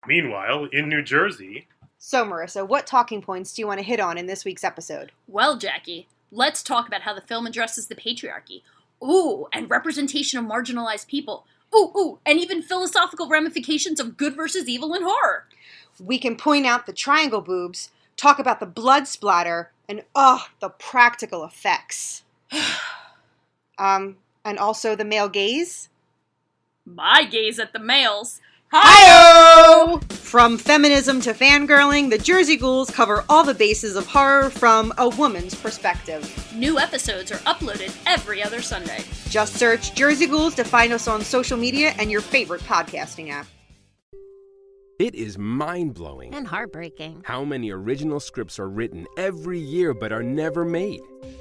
Meanwhile, in New Jersey... So, Marissa, what talking points do you want to hit on in this week's episode? Well, Jackie, let's talk about how the film addresses the patriarchy. Ooh, and representation of marginalized people. Ooh, and even philosophical ramifications of good versus evil in horror. We can point out the triangle boobs, talk about the blood splatter, and the practical effects. And also the male gaze? My gaze at the males. Hi-yo! From feminism to fangirling, the Jersey Ghouls cover all the bases of horror from a woman's perspective. New episodes are uploaded every other Sunday. Just search Jersey Ghouls to find us on social media and your favorite podcasting app. It is mind-blowing. And heartbreaking. How many original scripts are written every year but are never made.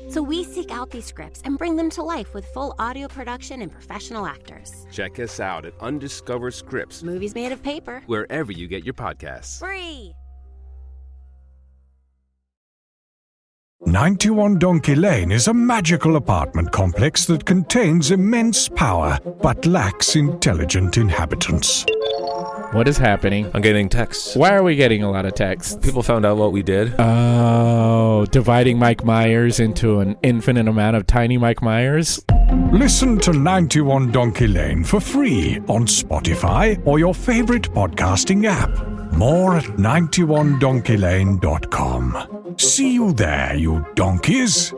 So we seek out these scripts and bring them to life with full audio production and professional actors. Check us out at Undiscovered Scripts. Movies made of paper. Wherever you get your podcasts. Free! 91 Donkey Lane is a magical apartment complex that contains immense power but lacks intelligent inhabitants. What is happening? I'm getting texts. Why are we getting a lot of texts? People found out what we did. Oh, dividing Mike Myers into an infinite amount of tiny Mike Myers? Listen to 91 Donkey Lane for free on Spotify or your favorite podcasting app. More at 91donkeylane.com. See you there, you donkeys.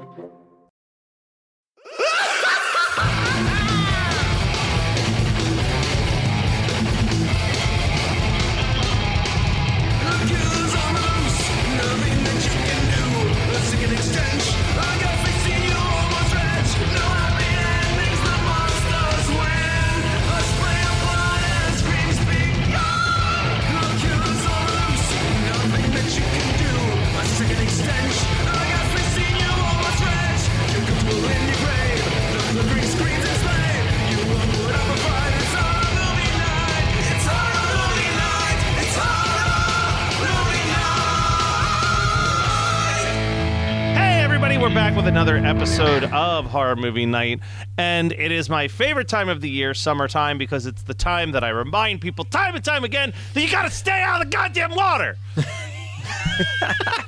We're back with another episode of Horror Movie Night, and it is my favorite time of the year, summertime, because it's the time that I remind people time and time again that you gotta stay out of the goddamn water.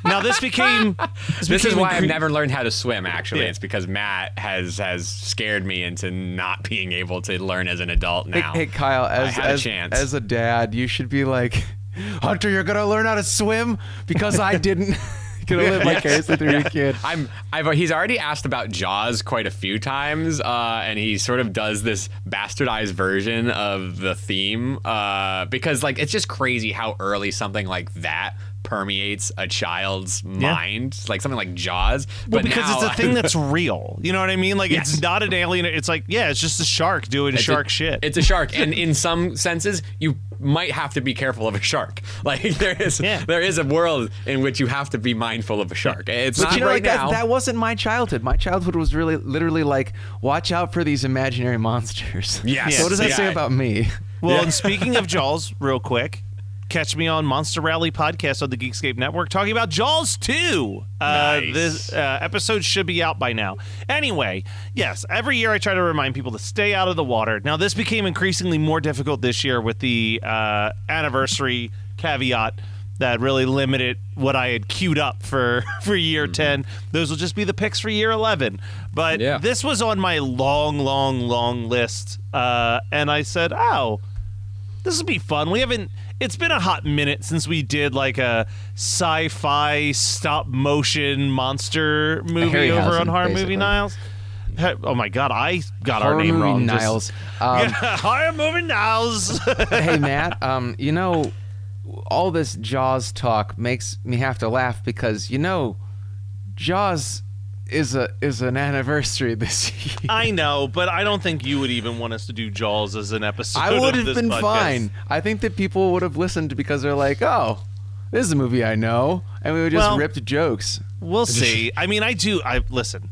Now this is why I've never learned how to swim, actually. Yeah. It's because Matt has scared me into not being able to learn as an adult now. Hey Kyle, as a dad, you should be like, Hunter, you're gonna learn how to swim because I didn't. Gonna live vicariously through your kid. He's already asked about Jaws quite a few times, and he sort of does this bastardized version of the theme because, like, it's just crazy how early something like that permeates a child's mind, like something like Jaws. Well, because it's a thing that's real. You know what I mean? Like, yes. It's not an alien. It's like, it's just a shark doing shark shit. It's a shark, and in some senses, you might have to be careful of a shark. Like, there is a world in which you have to be mindful of a shark. It's but not right now. That wasn't my childhood. My childhood was really, literally like, watch out for these imaginary monsters. Yes. So what does that say about me? Well, and speaking of Jaws, real quick, catch me on Monster Rally podcast on the Geekscape Network talking about Jaws 2. Nice. This episode should be out by now. Anyway, yes, every year I try to remind people to stay out of the water. Now, this became increasingly more difficult this year with the anniversary caveat that really limited what I had queued up for year 10. Those will just be the picks for year 11. But this was on my long list. And I said, this will be fun. It's been a hot minute since we did like a sci-fi stop motion monster movie over on Horror Movie Niles. Oh my God, I got our name wrong. Niles. Horror Movie Niles. Hey Matt, all this Jaws talk makes me have to laugh because Jaws is an anniversary this year. I know, but I don't think you would even want us to do Jaws as an episode. I would have been podcast. fine. I think that people would have listened because they're like, oh, this is a movie I know, and we would just ripped jokes. We'll see. I mean, listen.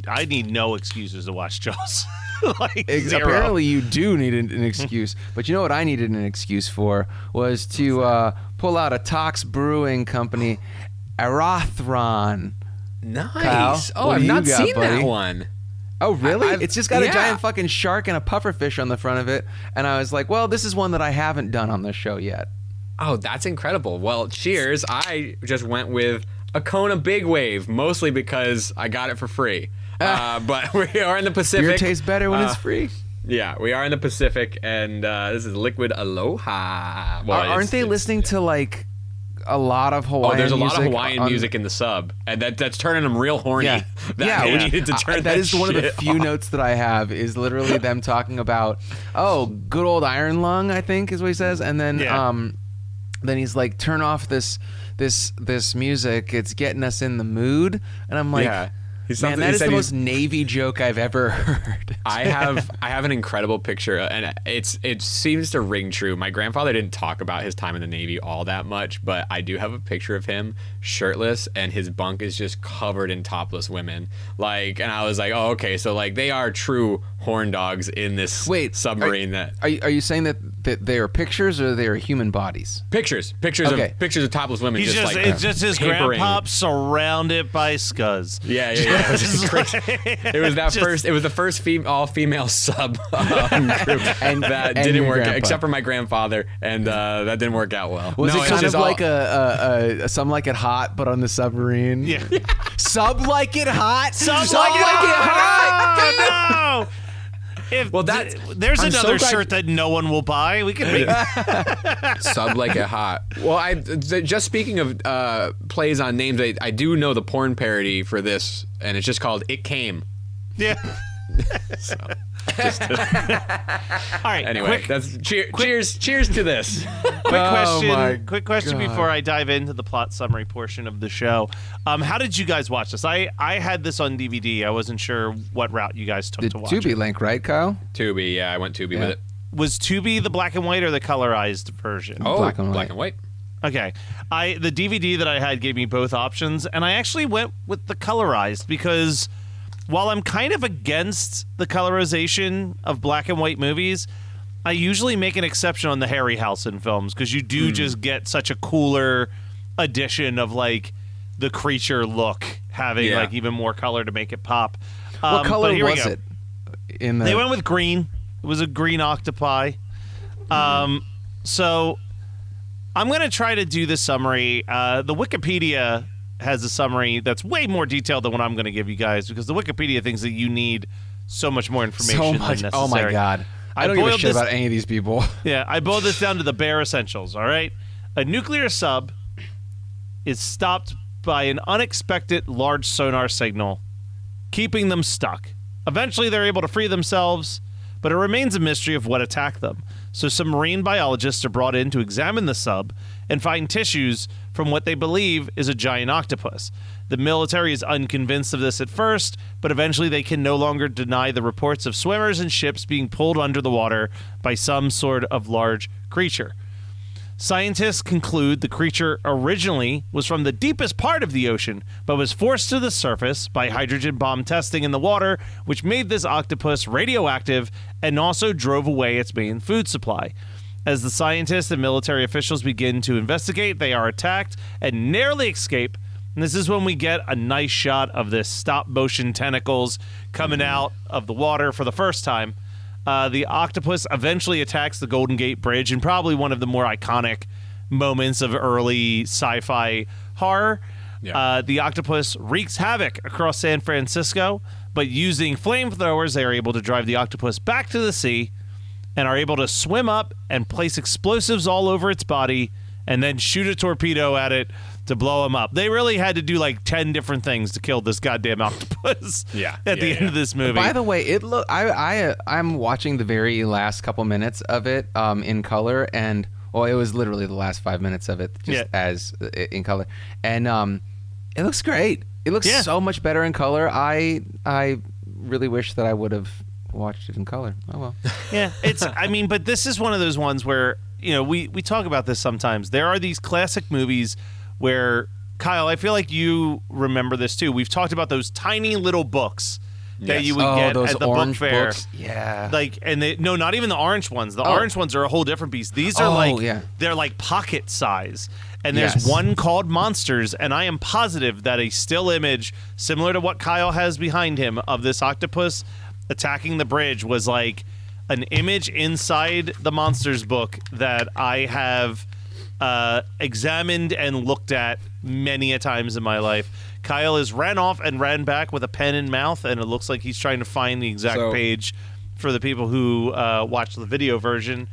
I need no excuses to watch Jaws. Apparently you do need an excuse, but you know what I needed an excuse for was to pull out a Tox Brewing Company Arathron. Nice. Kyle, I've not seen that one. Oh, really? It's just got a yeah. giant fucking shark and a pufferfish on the front of it. And I was like, well, this is one that I haven't done on this show yet. Oh, that's incredible. Well, cheers. I just went with a Kona Big Wave, mostly because I got it for free. But we are in the Pacific. Beer tastes better when it's free. Yeah, we are in the Pacific, and this is Liquid Aloha. Well, aren't they listening to, like, a lot of Hawaiian music? Oh, there's a lot of Hawaiian music in the sub, and that's turning them real horny. Yeah, We needed to turn that is one of the shit few off. notes that I have is literally them talking about, oh, good old Iron Lung, I think is what he says, and then then he's like, turn off this music, it's getting us in the mood, and I'm like, man, that is the most Navy joke I've ever heard. I have an incredible picture, and it seems to ring true. My grandfather didn't talk about his time in the Navy all that much, but I do have a picture of him shirtless, and his bunk is just covered in topless women. Like, and I was like, oh, okay, so like they are true horn dogs in this submarine. Are you saying that they are pictures or they are human bodies? Pictures of topless women. It's just his papering. grandpop surrounded by scuzz. Yeah. It was the first all-female sub group, and that didn't work out, except for my grandfather, and that didn't work out well. Was it kind of like a Some Like It Hot, but on the submarine? Yeah. Sub Like It Hot? Sub Like It Hot! No! There's another shirt that no one will buy. We can make Sub Like It Hot. Well, just speaking of plays on names, I do know the porn parody for this, and it's just called It Came. Yeah. All right. Anyway, cheers to this. Quick question before I dive into the plot summary portion of the show. How did you guys watch this? I had this on DVD. I wasn't sure what route you guys took to watch Tubi it. link, right, Kyle? Tubi, yeah, I went Tubi with it. Was Tubi the black and white or the colorized version? Oh, black and white. Okay. The DVD that I had gave me both options, and I actually went with the colorized because while I'm kind of against the colorization of black and white movies, I usually make an exception on the Harryhausen films because you do just get such a cooler addition of like the creature look, having like even more color to make it pop. What color was it? They went with green. It was a green octopi. So I'm going to try to do the summary. The Wikipedia has a summary that's way more detailed than what I'm going to give you guys because the Wikipedia thinks that you need so much more information than necessary. Oh my God. I don't give a shit about any of these people. Yeah, I boiled this down to the bare essentials, all right? A nuclear sub is stopped by an unexpected large sonar signal, keeping them stuck. Eventually, they're able to free themselves, but it remains a mystery of what attacked them. So some marine biologists are brought in to examine the sub and find tissues from what they believe is a giant octopus. The military is unconvinced of this at first, but eventually they can no longer deny the reports of swimmers and ships being pulled under the water by some sort of large creature. Scientists conclude the creature originally was from the deepest part of the ocean, but was forced to the surface by hydrogen bomb testing in the water, which made this octopus radioactive and also drove away its main food supply. As the scientists and military officials begin to investigate, they are attacked and narrowly escape. And this is when we get a nice shot of this stop-motion tentacles coming out of the water for the first time. The octopus eventually attacks the Golden Gate Bridge in probably one of the more iconic moments of early sci-fi horror. Yeah. The octopus wreaks havoc across San Francisco, but using flamethrowers, they are able to drive the octopus back to the sea and are able to swim up and place explosives all over its body and then shoot a torpedo at it to blow him up. They really had to do like 10 different things to kill this goddamn octopus at the end of this movie. By the way, I'm watching the very last couple minutes of it in color, and it was literally the last 5 minutes of it as in color, and it looks great. It looks so much better in color. I really wish that I would have watched it in color. Oh well. Yeah, but this is one of those ones where, we talk about this sometimes. There are these classic movies where, Kyle, I feel like you remember this too. We've talked about those tiny little books that you would get at the book fair. Books. Yeah. Not even the orange ones. The orange ones are a whole different beast. These are they're like pocket size. And there's Yes. one called Monsters, and I am positive that a still image similar to what Kyle has behind him of this octopus attacking the bridge was like an image inside the Monsters book that I have examined and looked at many a times in my life. Kyle has ran off and ran back with a pen in mouth, and it looks like he's trying to find the exact page for the people who watch the video version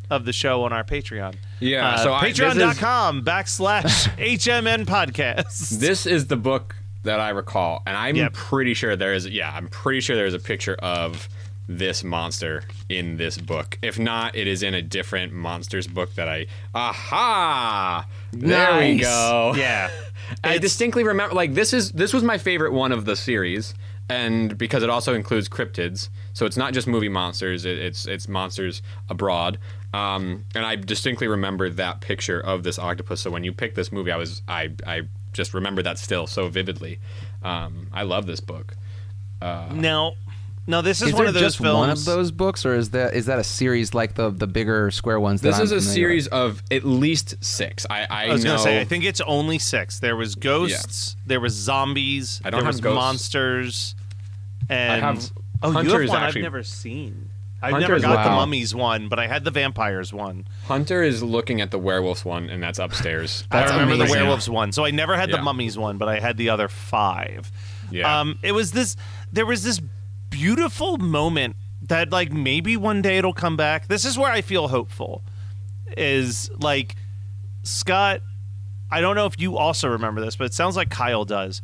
of the show on our Patreon. Yeah, so patreon.com/HMN podcast. This is the book that I recall, and I'm pretty sure there is. Yeah, I'm pretty sure there is a picture of this monster in this book. If not, it is in a different Monsters book that I. Aha! There we go. Yeah, I distinctly remember. Like this was my favorite one of the series, and because it also includes cryptids, so it's not just movie monsters. It's monsters abroad. And I distinctly remember that picture of this octopus. So when you picked this movie, I just remember that still so vividly. I love this book. Now this is one there of those just films. one of those books, or is that a series like the bigger square ones? This that is I'm a familiar series with? of at least 6. I was know. gonna say I think it's only 6. There was ghosts, there was zombies, I don't there have was ghosts. monsters, and I have you have Hunters, one actually. I've never seen. I Hunters, never got the wow. mummies one, but I had the vampires one. Hunter is looking at the werewolves one, and that's upstairs. I remember the amazing. werewolves one, so I never had the Yeah. mummies one, but I had the other 5. Yeah. There was this beautiful moment that like maybe one day it'll come back. This is where I feel hopeful. Is like Scott, I don't know if you also remember this, but it sounds like Kyle does.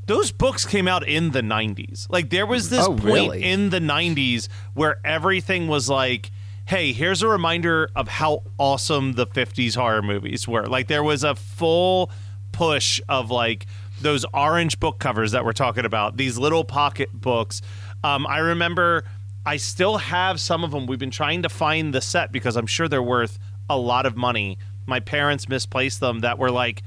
Those books came out in the 90s. Like there was this point really? in the 90s where everything was like, hey, here's a reminder of how awesome the 50s horror movies were. Like there was a full push of like those orange book covers that we're talking about, these little pocket books. I remember I still have some of them. We've been trying to find the set because I'm sure they're worth a lot of money. My parents misplaced them that were like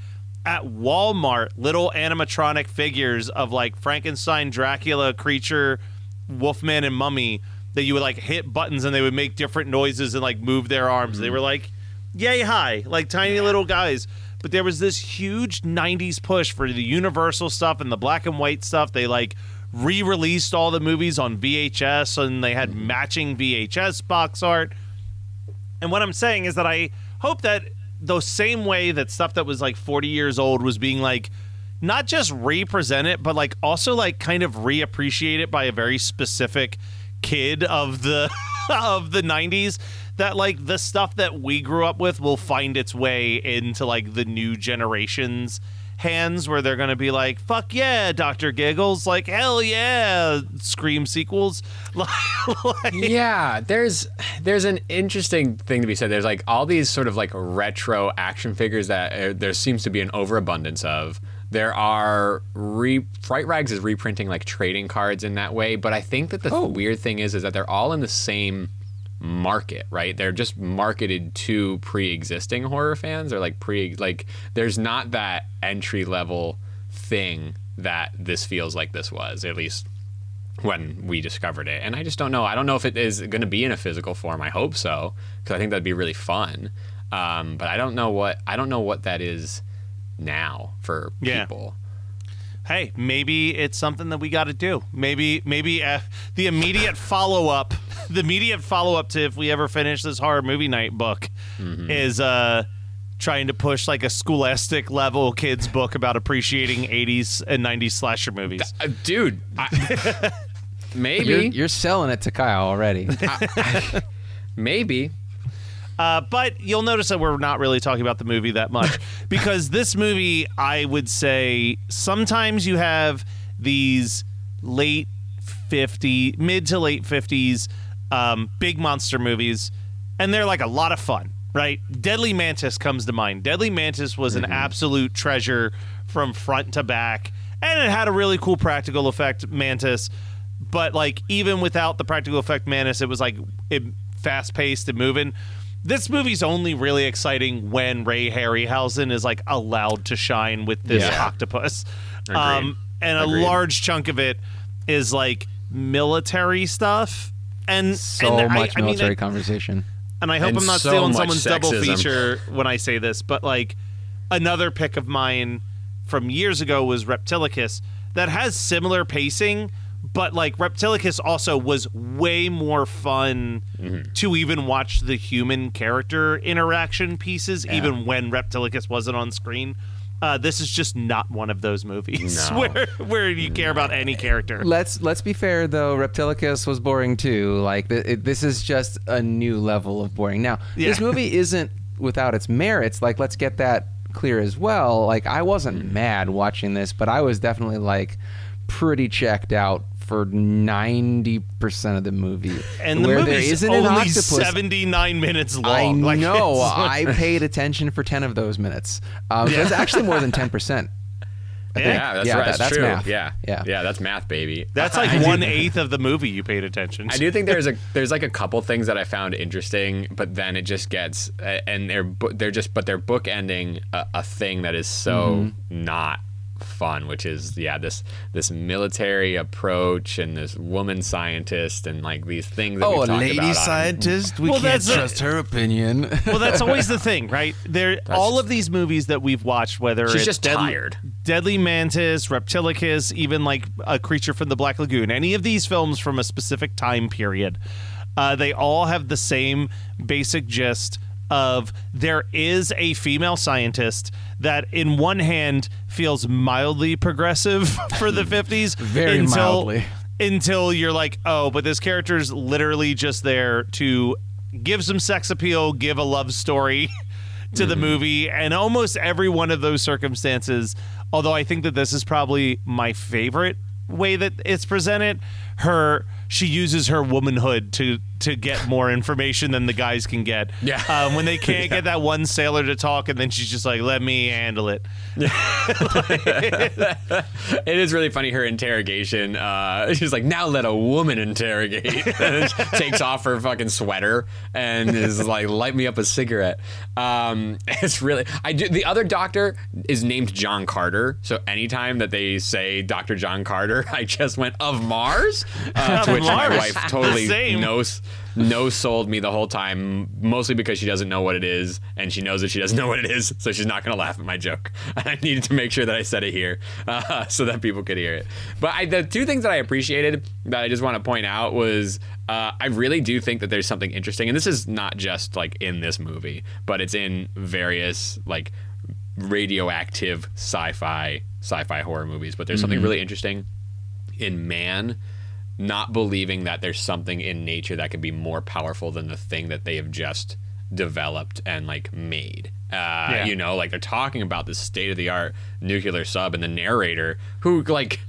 at Walmart, little animatronic figures of like Frankenstein, Dracula, creature, Wolfman, and Mummy that you would like hit buttons and they would make different noises and like move their arms. They were like yay high, like tiny little guys. But there was this huge 90s push for the Universal stuff and the black and white stuff. They like re-released all the movies on VHS and they had matching VHS box art. And what I'm saying is that I hope that the same way that stuff that was like 40 years old was being like not just represented, but like also like kind of reappreciated by a very specific kid of the of the 90s, that like the stuff that we grew up with will find its way into like the new generation's hands, where they're gonna be like, fuck yeah, Dr. Giggles, like hell yeah, Scream sequels. Yeah, there's an interesting thing to be said. There's like all these sort of like retro action figures that there seems to be an overabundance of. There are Fright Rags is reprinting like trading cards in that way, but I think that the weird thing is that they're all in the same market, right? They're just marketed to pre-existing horror fans. They're like there's not that entry level thing that this feels like this was, at least when we discovered it. And I just don't know. I don't know if it is going to be in a physical form. I hope so, because I think that'd be really fun. But I don't know what that is now for people. Hey, maybe it's something that we got to do. Maybe the immediate follow-up to if we ever finish this horror movie night book is trying to push like a scholastic level kids book about appreciating 80s and 90s slasher movies. Dude, maybe. You're selling it to Kyle already. Maybe. But you'll notice that we're not really talking about the movie that much because this movie, I would say, sometimes you have these mid to late 50s big monster movies, and they're like a lot of fun, right? Deadly Mantis comes to mind. Deadly Mantis was an absolute treasure from front to back, and it had a really cool practical effect Mantis, but like even without the practical effect Mantis, it was like fast-paced and moving. This movie's only really exciting when Ray Harryhausen is like allowed to shine with this octopus. Agreed. And a large chunk of it is like military stuff. And Much military conversation. And I hope And I'm not so stealing much someone's double sexism. feature when I say this, but like another pick of mine from years ago was Reptilicus, that has similar pacing, but like Reptilicus also was way more fun to even watch the human character interaction pieces, even when Reptilicus wasn't on screen. This is just not one of those movies where you care about any character. Let's be fair though. Reptilicus was boring too. Like this is just a new level of boring. Now this movie isn't without its merits. Like let's get that clear as well. Like I wasn't mad watching this, but I was definitely like pretty checked out for 90% of the movie, and the movie's only 79 minutes long. I know. I paid attention for 10 of those minutes. That's actually more than 10%. That's right. That's true. Math. Yeah, that's math, baby. That's like 1/8 of the movie you paid attention to. I do think there's like a couple things that I found interesting, but then it just gets and they're bookending a thing that is so not fun, which is this military approach and this woman scientist and like these things that we talked about. Oh, a lady scientist? We can't trust her opinion. Well, that's always the thing, right? All of these movies that we've watched, whether she's it's just tired. Deadly Mantis, Reptilicus, even like A Creature from the Black Lagoon, any of these films from a specific time period, they all have the same basic gist of there is a female scientist that in one hand feels mildly progressive for the 50s. Very mildly. Until you're like, oh, but this character's literally just there to give some sex appeal, give a love story to the movie. And almost every one of those circumstances, although I think that this is probably my favorite way that it's presented, she uses her womanhood to get more information than the guys can get. Yeah. When they can't get that one sailor to talk, and then she's just like, let me handle it. It is really funny, her interrogation. She's like, now let a woman interrogate. And she takes off her fucking sweater and is like, light me up a cigarette. It's really, the other doctor is named John Carter. So anytime that they say Dr. John Carter, I just went, of Mars? To which my wife totally no-sold me the whole time, mostly because she doesn't know what it is, and she knows that she doesn't know what it is, so she's not going to laugh at my joke. And I needed to make sure that I said it here so that people could hear it. But the two things that I appreciated that I just want to point out was I really do think that there's something interesting, and this is not just like in this movie, but it's in various like radioactive sci-fi horror movies. But there's something really interesting in man not believing that there's something in nature that can be more powerful than the thing that they have just developed and like made. You know, like they're talking about this state-of-the-art nuclear sub, and the narrator who like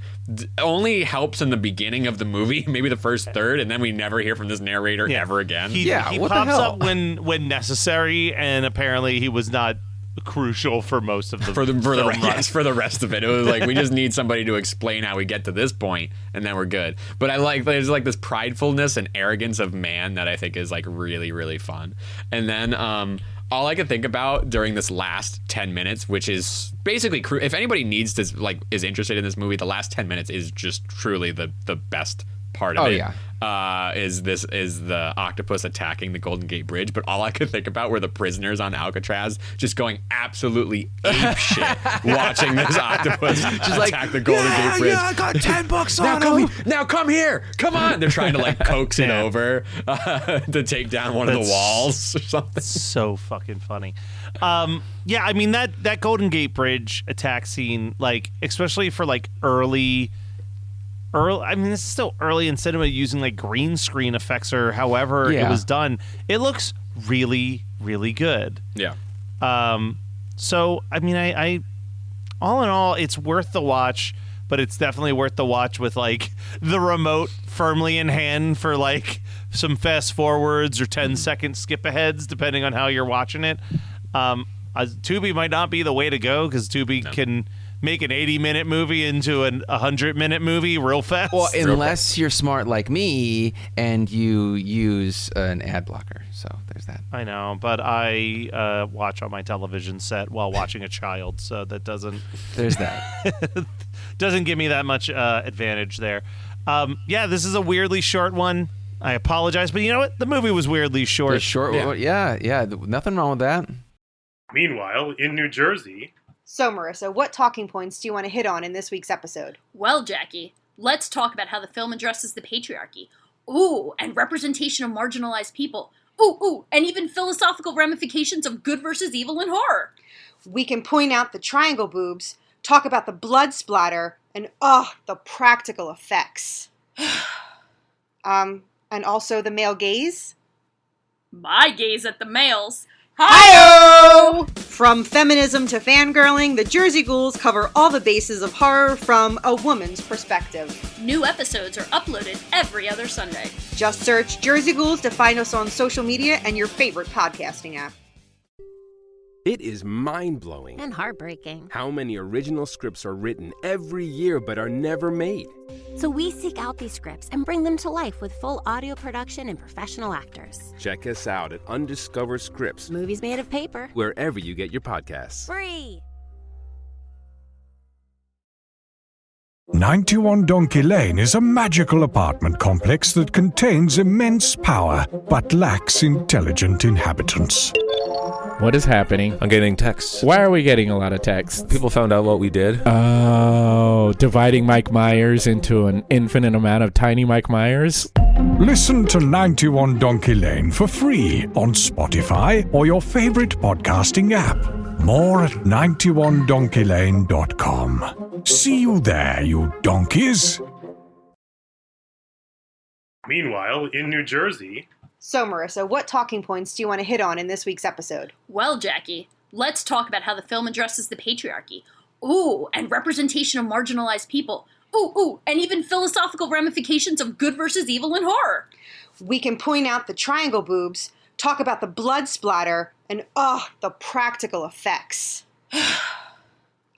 only helps in the beginning of the movie, maybe the first third, and then we never hear from this narrator ever again. He what pops the hell? up when necessary, and apparently he was not crucial for most of the for the rest of it. It was like, we just need somebody to explain how we get to this point, and then we're good. But there's like this pridefulness and arrogance of man that I think is like really, really fun. And then all I could think about during this last 10 minutes, which is basically, if anybody needs to like is interested in this movie, the last 10 minutes is just truly the best part of it. Is the octopus attacking the Golden Gate Bridge, but all I could think about were the prisoners on Alcatraz just going absolutely ape shit watching this octopus just attack the Golden Gate Bridge. Yeah, I got $10 on him. Now come here, come on! They're trying to like coax it over to take down one of the walls or something. So fucking funny. Yeah, I mean that Golden Gate Bridge attack scene, like especially for like early. I mean, this is still early in cinema using like green screen effects or however it was done. It looks really, really good. Yeah. So, I mean, I all in all, it's worth the watch, but it's definitely worth the watch with like the remote firmly in hand for like some fast forwards or 10-second skip aheads, depending on how you're watching it. Tubi might not be the way to go because Tubi can make an 80-minute movie into a 100-minute movie real fast. Well, unless you're smart like me and you use an ad blocker. So there's that. I know, but I watch on my television set while watching a child, so that doesn't... There's that. doesn't give me that much advantage there. Yeah, this is a weirdly short one. I apologize, but you know what? The movie was weirdly short. Yeah, nothing wrong with that. Meanwhile, in New Jersey... So, Marissa, what talking points do you want to hit on in this week's episode? Well, Jackie, let's talk about how the film addresses the patriarchy. Ooh, and representation of marginalized people. Ooh, and even philosophical ramifications of good versus evil in horror. We can point out the triangle boobs, talk about the blood splatter, and the practical effects. And also the male gaze. My gaze at the males. Hi-yo! From feminism to fangirling, the Jersey Ghouls cover all the bases of horror from a woman's perspective. New episodes are uploaded every other Sunday. Just search Jersey Ghouls to find us on social media and your favorite podcasting app. It is mind-blowing And heartbreaking. how many original scripts are written every year but are never made. So we seek out these scripts and bring them to life with full audio production and professional actors. Check us out at Undiscovered Scripts, Movies made of paper. wherever you get your podcasts. Free! 91 Donkey Lane is a magical apartment complex that contains immense power but lacks intelligent inhabitants. What is happening? I'm getting texts. Why are we getting a lot of texts? People found out what we did. Oh, dividing Mike Myers into an infinite amount of tiny Mike Myers? Listen to 91 Donkey Lane for free on Spotify or your favorite podcasting app. More at 91donkeylane.com. See you there, you donkeys. Meanwhile, in New Jersey... So, Marissa, what talking points do you want to hit on in this week's episode? Well, Jackie, let's talk about how the film addresses the patriarchy. Ooh, and representation of marginalized people. Ooh, and even philosophical ramifications of good versus evil in horror. We can point out the triangle boobs, talk about the blood splatter, and the practical effects.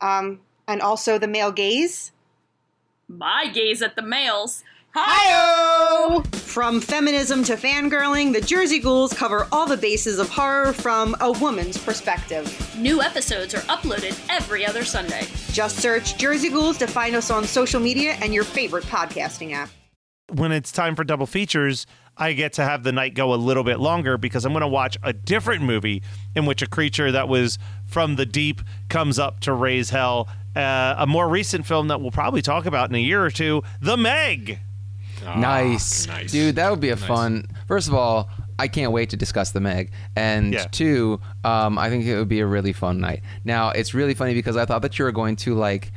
And also the male gaze. My gaze at the males. Hi-yo! From feminism to fangirling, the Jersey Ghouls cover all the bases of horror from a woman's perspective. New episodes are uploaded every other Sunday. Just search Jersey Ghouls to find us on social media and your favorite podcasting app. When it's time for double features, I get to have the night go a little bit longer because I'm going to watch a different movie in which a creature that was from the deep comes up to raise hell. A more recent film that we'll probably talk about in a year or two, The Meg. Nice. Dude, that would be a fun... First of all, I can't wait to discuss The Meg. And two, I think it would be a really fun night. Now, it's really funny because I thought that you were going to, like,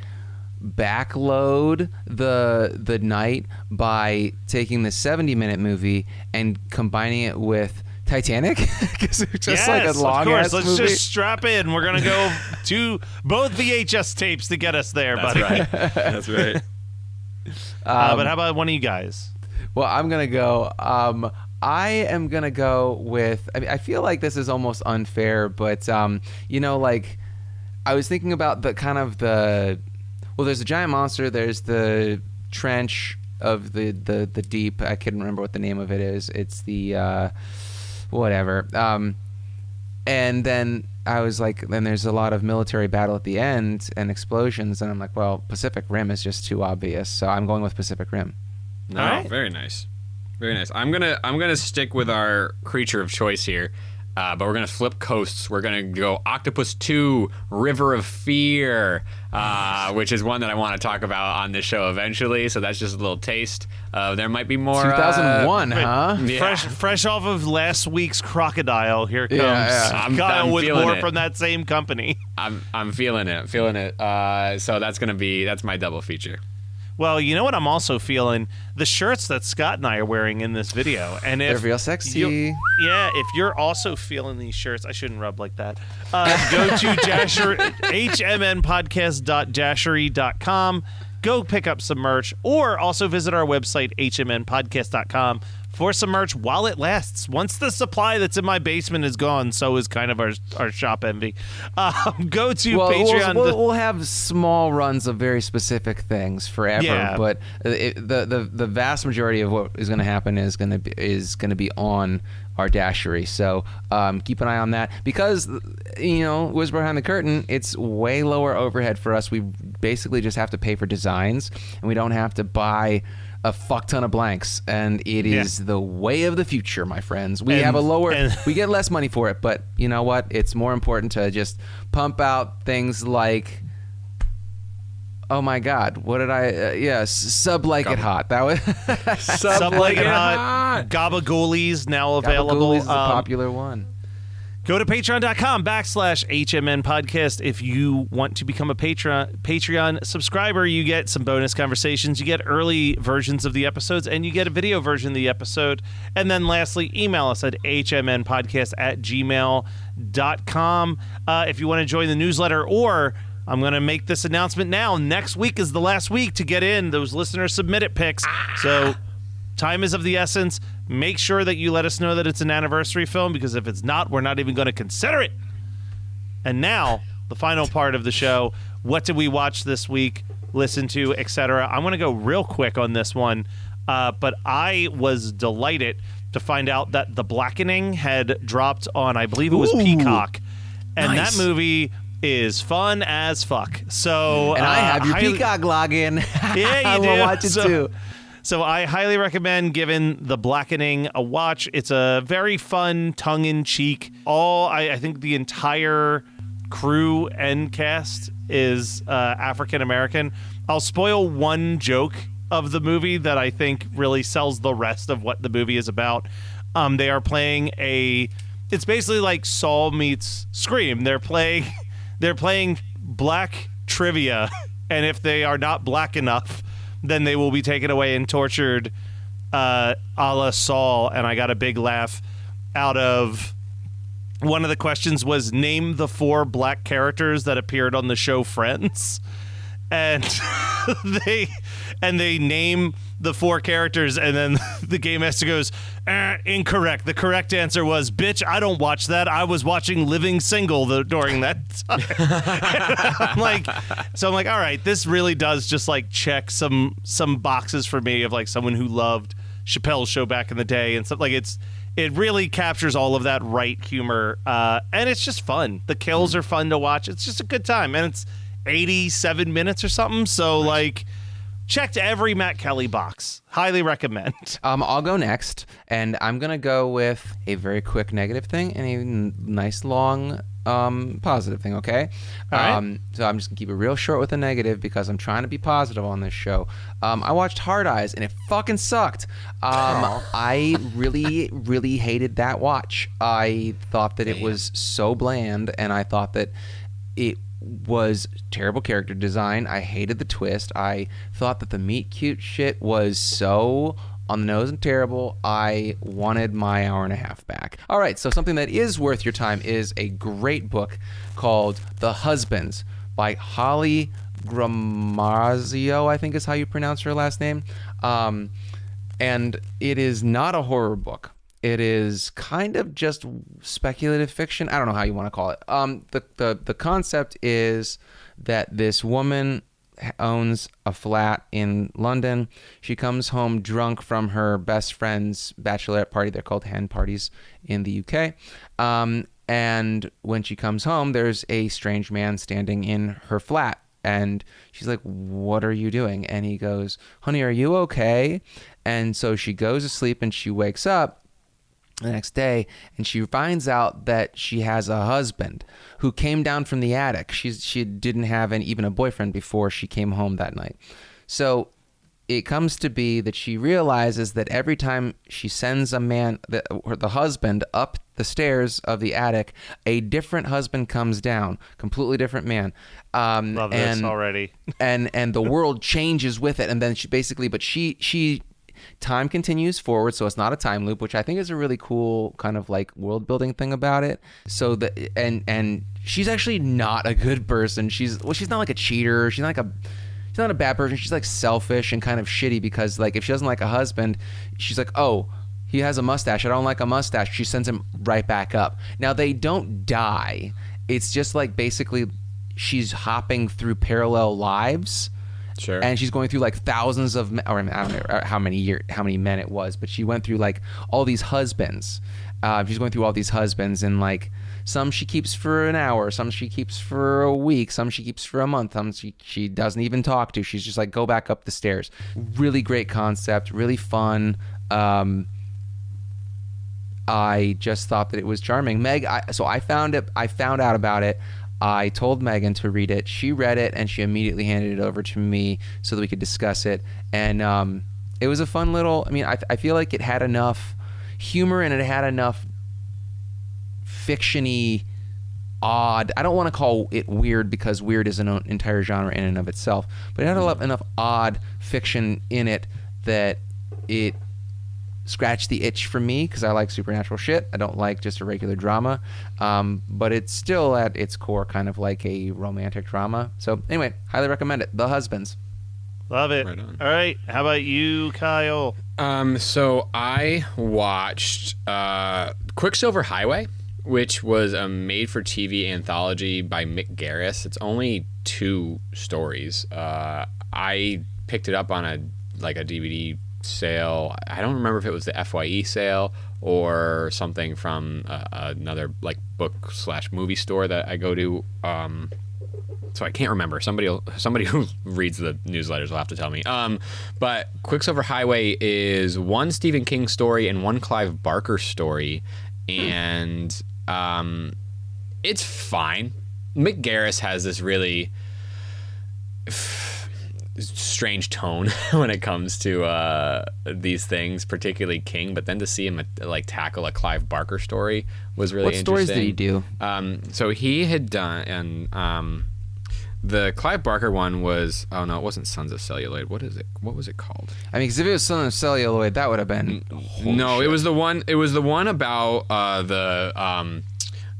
backload the night by taking the 70-minute movie and combining it with Titanic. Because it's just like a long-ass movie. Let's just strap in. We're going to go to both VHS tapes to get us there, buddy. Right. That's right. But how about one of you guys? Well, I'm going to go. I am going to go with... I feel like this is almost unfair, but, like, I was thinking about the kind of the... Well, there's a giant monster. There's the trench of the deep. I couldn't remember what the name of it is. It's the... whatever. And then I was like, then there's a lot of military battle at the end and explosions, and I'm like, well, Pacific Rim is just too obvious, so I'm going with Pacific Rim. No, right. Very nice. Very nice. I'm gonna stick with our creature of choice here, but we're gonna flip coasts. We're gonna go Octopus 2, River of Fear, which is one that I want to talk about on this show eventually. So that's just a little taste. There might be more. 2001, huh? Yeah. Fresh off of last week's Crocodile. Here comes I'm Kyle with more it. from that same company. I'm feeling it. So that's my double feature. Well, you know what I'm also feeling? The shirts that Scott and I are wearing in this video. And if they're real sexy. If you're also feeling these shirts, I shouldn't rub like that. Go to hmnpodcast.jashery.com. Go pick up some merch, or also visit our website, hmnpodcast.com, for some merch while it lasts. Once the supply that's in my basement is gone, so is kind of our shop envy. Go to Patreon. We'll have small runs of very specific things forever, but the vast majority of what is going to happen is going to be on our dashery. So keep an eye on that, because Whisper Behind the Curtain, it's way lower overhead for us. We basically just have to pay for designs, and we don't have to buy a fuck ton of blanks, and it is the way of the future, my friends. We get less money for it, but you know what? It's more important to just pump out things like, oh my God, what did I? Sub Like It Hot. That was Sub Like It Hot. Gabagoolies now available. Gabagoolies is a popular one. Go to patreon.com/HMN podcast if you want to become a Patreon subscriber. You get some bonus conversations, you get early versions of the episodes, and you get a video version of the episode. And then lastly, email us at hmnpodcast@gmail.com if you want to join the newsletter. Or I'm going to make this announcement now. Next week is the last week to get in those listener submitted picks. So time is of the essence. Make sure that you let us know that it's an anniversary film, because if it's not, we're not even going to consider it. And now, the final part of the show. What did we watch this week, listen to, etc.? I'm going to go real quick on this one, but I was delighted to find out that The Blackening had dropped on, I believe it was Peacock. And that movie is fun as fuck. So, and I have your Peacock login. Yeah, you I do. will watch it too. So I highly recommend giving The Blackening a watch. It's a very fun, tongue-in-cheek. I think the entire crew and cast is African-American. I'll spoil one joke of the movie that I think really sells the rest of what the movie is about. They are playing it's basically like Saw meets Scream. They're playing black trivia, and if they are not black enough, then they will be taken away and tortured a la Saul. And I got a big laugh out of one of the questions was, name the 4 black characters that appeared on the show Friends. And they name the 4 characters, and then the game master goes, incorrect. The correct answer was, bitch, I don't watch that. I was watching Living Single during that time. I'm like, all right, this really does just like check some boxes for me of like someone who loved Chappelle's Show back in the day and stuff. Like it really captures all of that right humor, and it's just fun. The kills are fun to watch. It's just a good time, and it's 87 minutes or something. So like, checked every Matt Kelly box. Highly recommend. I'll go next, and I'm gonna go with a very quick negative thing and a nice long positive thing. Okay. All right. So I'm just gonna keep it real short with the negative because I'm trying to be positive on this show. I watched Hard Eyes and it fucking sucked. I really hated that watch. I thought that it was so bland, and I thought that it was terrible character design. I hated the twist. I thought that the meet cute shit was so on the nose and terrible. I wanted my hour and a half back. All right, so something that is worth your time is a great book called The Husbands by Holly Gramazio, I think is how you pronounce her last name. And it is not a horror book. It is kind of just speculative fiction. I don't know how you want to call it. The concept is that this woman owns a flat in London. She comes home drunk from her best friend's bachelorette party. They're called hen parties in the UK. And when she comes home, there's a strange man standing in her flat. And she's like, what are you doing? And he goes, honey, are you okay? And so she goes to sleep and she wakes up the next day, and she finds out that she has a husband who came down from the attic. She didn't have even a boyfriend before she came home that night. So it comes to be that she realizes that every time she sends a man, the husband, up the stairs of the attic, a different husband comes down, completely different man. Love this already. and the world changes with it, and then she time continues forward, so it's not a time loop, which I think is a really cool kind of like world building thing about it. So and she's actually not a good person. She's not like a cheater. She's not a bad person. She's like selfish and kind of shitty because like if she doesn't like a husband, she's like, oh, he has a mustache. I don't like a mustache. She sends him right back up. Now they don't die. It's just like basically she's hopping through parallel lives. Sure. And she's going through like thousands of, or I don't know how many men it was, but she went through like all these husbands. She's going through all these husbands, and like Some she keeps for an hour, some she keeps for a week, some she keeps for a month, some she doesn't even talk to. She's just like, go back up the stairs. Really great concept, really fun. I just thought that it was charming. I found out about it. I told Megan to read it. She read it, and she immediately handed it over to me so that we could discuss it. And it was a fun little... I mean, I feel like it had enough humor and it had enough fiction-y, odd... I don't want to call it weird because weird is an entire genre in and of itself. But it had enough odd fiction in it that it scratched the itch for me because I like supernatural shit. I don't like just a regular drama. But it's still at its core kind of like a romantic drama. So anyway, highly recommend it. The Husbands. Love it. Right on. All right. How about you, Kyle? So I watched Quicksilver Highway, which was a made-for-TV anthology by Mick Garris. It's only 2 stories. I picked it up on a DVD sale. I don't remember if it was the FYE sale or something from another like book/movie store that I go to. So I can't remember. Somebody who reads the newsletters will have to tell me. But Quicksilver Highway is one Stephen King story and one Clive Barker story, and it's fine. Mick Garris has this really strange tone when it comes to these things, particularly King. But then to see him like tackle a Clive Barker story was really interesting. What stories did he do? So he had done, and the Clive Barker one was, oh no, it wasn't Sons of Celluloid. What was it called? I mean, because if it was Sons of Celluloid, that would have been. No, shit. It was the one about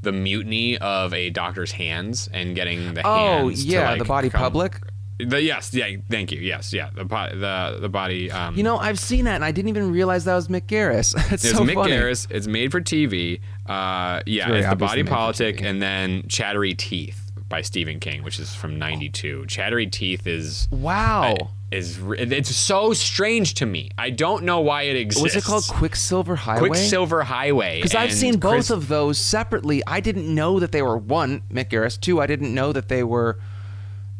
the mutiny of a doctor's hands and getting the hands. Oh yeah, the body public. Thank you. Yes, yeah, the body. I've seen that, and I didn't even realize that was Mick Garris. It's so Mick funny. Garris. It's made for TV. It's the body politic, and then Chattery Teeth by Stephen King, which is from '92. Chattery Teeth is wow. It's so strange to me. I don't know why it exists. Was it called Quicksilver Highway? Quicksilver Highway. Because I've seen both of those separately. I didn't know that they were one, Mick Garris. 2, I didn't know that they were.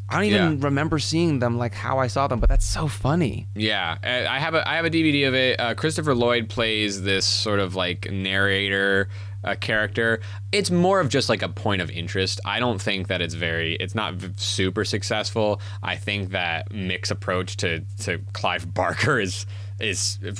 I don't even remember seeing them like how I saw them, but that's so funny. Yeah, I have a DVD of it. Christopher Lloyd plays this sort of like narrator character. It's more of just like a point of interest. I don't think that it's not super successful. I think that Mick's approach to Clive Barker is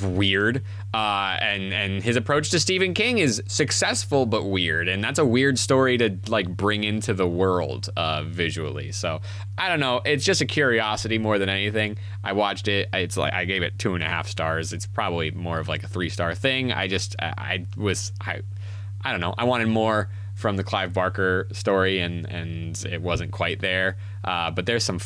weird, and his approach to Stephen King is successful but weird, and that's a weird story to like bring into the world visually. So I don't know, it's just a curiosity more than anything. I watched it. It's like I gave it 2.5 stars. It's probably more of like a 3-star thing. I don't know, I wanted more from the Clive Barker story, and it wasn't quite there. But there's some,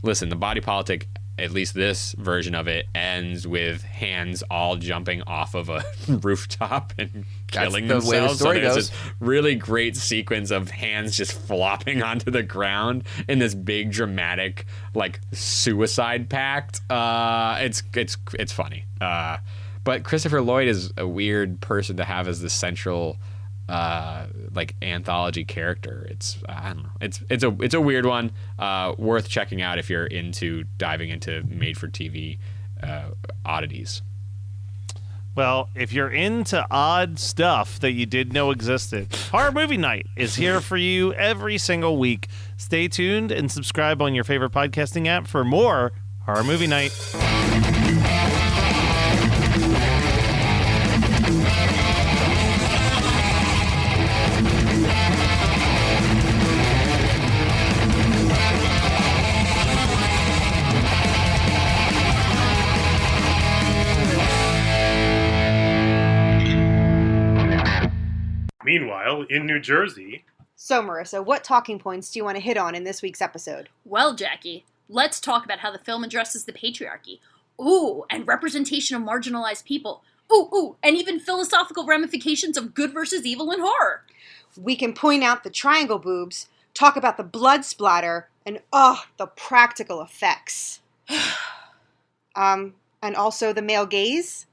listen, the body politic, at least this version of it, ends with hands all jumping off of a rooftop and killing themselves. Way the story there's goes. this really great sequence of hands just flopping onto the ground in this big dramatic like suicide pact. It's funny. But Christopher Lloyd is a weird person to have as the central like anthology character. I don't know. It's a weird one. Worth checking out if you're into diving into made for TV oddities. Well, if you're into odd stuff that you didn't know existed, Horror Movie Night is here for you every single week. Stay tuned and subscribe on your favorite podcasting app for more Horror Movie Night. Meanwhile, in New Jersey... So, Marissa, what talking points do you want to hit on in this week's episode? Well, Jackie, let's talk about how the film addresses the patriarchy. Ooh, and representation of marginalized people. Ooh, and even philosophical ramifications of good versus evil in horror. We can point out the triangle boobs, talk about the blood splatter, and the practical effects. And also the male gaze.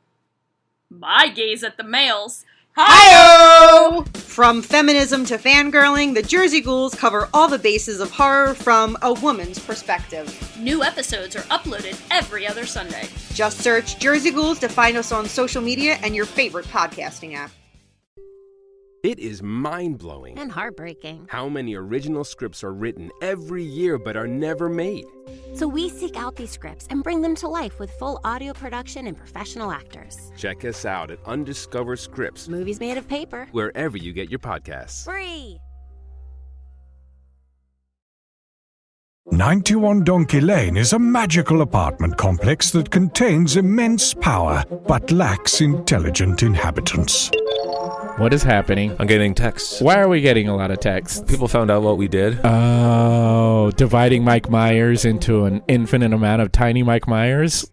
My gaze at the males. Hi-oh! From feminism to fangirling, the Jersey Ghouls cover all the bases of horror from a woman's perspective. New episodes are uploaded every other Sunday. Just search Jersey Ghouls to find us on social media and your favorite podcasting app. It is mind-blowing And heartbreaking. how many original scripts are written every year but are never made. So we seek out these scripts and bring them to life with full audio production and professional actors. Check us out at Undiscovered Scripts, Movies made of paper. wherever you get your podcasts. Free! 91 Donkey Lane is a magical apartment complex that contains immense power but lacks intelligent inhabitants. What is happening? I'm getting texts. Why are we getting a lot of texts? People found out what we did. Oh, dividing Mike Myers into an infinite amount of tiny Mike Myers?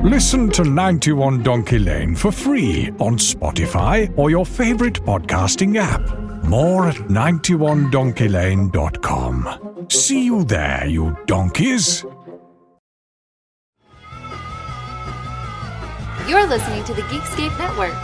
Listen to 91 Donkey Lane for free on Spotify or your favorite podcasting app. More at 91donkeylane.com. See you there, you donkeys. You're listening to the Geekscape Network.